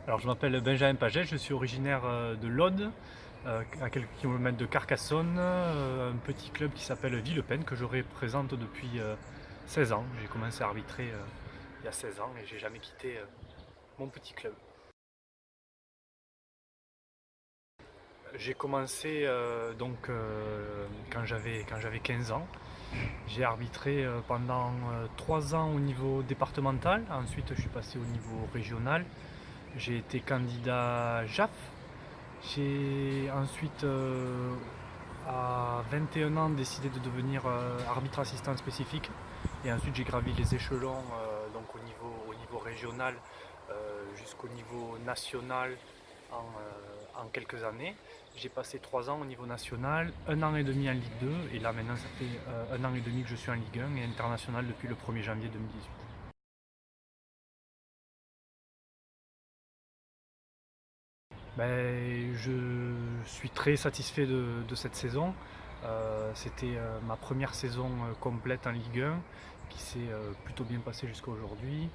Alors je m'appelle Benjamin Paget, je suis originaire de l'Aude, à quelques kilomètres de Carcassonne, un petit club qui s'appelle Villepenne que je représente depuis 16 ans. J'ai commencé à arbitrer il y a 16 ans et j'ai jamais quitté mon petit club. J'ai commencé quand j'avais 15 ans. J'ai arbitré pendant 3 ans au niveau départemental, ensuite je suis passé au niveau régional. J'ai été candidat JAF. J'ai ensuite, à 21 ans, décidé de devenir arbitre assistant spécifique. Et ensuite, j'ai gravi les échelons donc au niveau régional jusqu'au niveau national en quelques années. J'ai passé 3 ans au niveau national, 1 an et demi en Ligue 2, et là maintenant ça fait 1 an et demi que je suis en Ligue 1 et international depuis le 1er janvier 2018. Je suis très satisfait de cette saison. C'était ma première saison complète en Ligue 1 qui s'est plutôt bien passée jusqu'à aujourd'hui.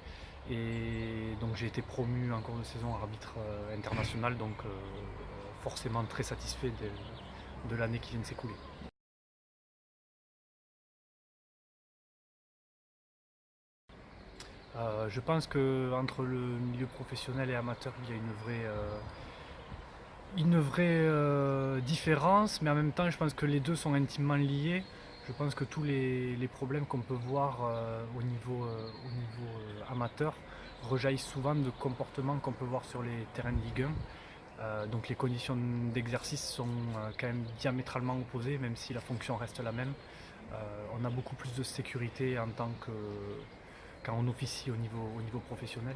Et donc j'ai été promu en cours de saison arbitre international, donc forcément très satisfait de l'année qui vient de s'écouler. Je pense qu'entre le milieu professionnel et amateur, il y a une vraie différence, mais en même temps, je pense que les deux sont intimement liés. Je pense que tous les problèmes qu'on peut voir au niveau amateur rejaillissent souvent de comportements qu'on peut voir sur les terrains de Ligue 1. Donc les conditions d'exercice sont quand même diamétralement opposées, même si la fonction reste la même. On a beaucoup plus de sécurité quand on officie au niveau professionnel.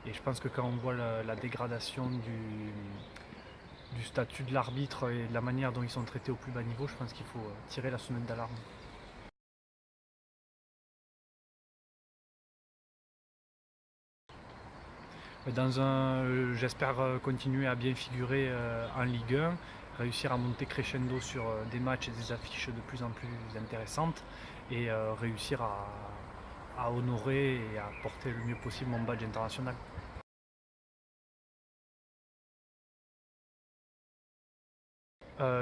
Et je pense que quand on voit la dégradation du statut de l'arbitre et de la manière dont ils sont traités au plus bas niveau, je pense qu'il faut tirer la sonnette d'alarme. J'espère continuer à bien figurer en Ligue 1, réussir à monter crescendo sur des matchs et des affiches de plus en plus intéressantes et réussir à honorer et à porter le mieux possible mon badge international.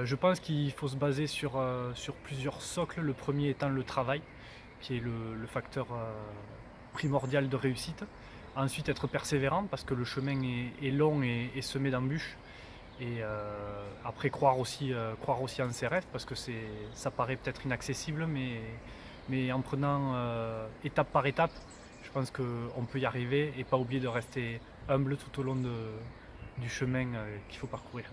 Je pense qu'il faut se baser sur plusieurs socles. Le premier étant le travail, qui est le facteur primordial de réussite. Ensuite, être persévérant parce que le chemin est long et semé d'embûches. Et après, croire aussi en ses rêves parce que ça paraît peut-être inaccessible, mais en prenant étape par étape, je pense qu'on peut y arriver et pas oublier de rester humble tout au long du chemin qu'il faut parcourir.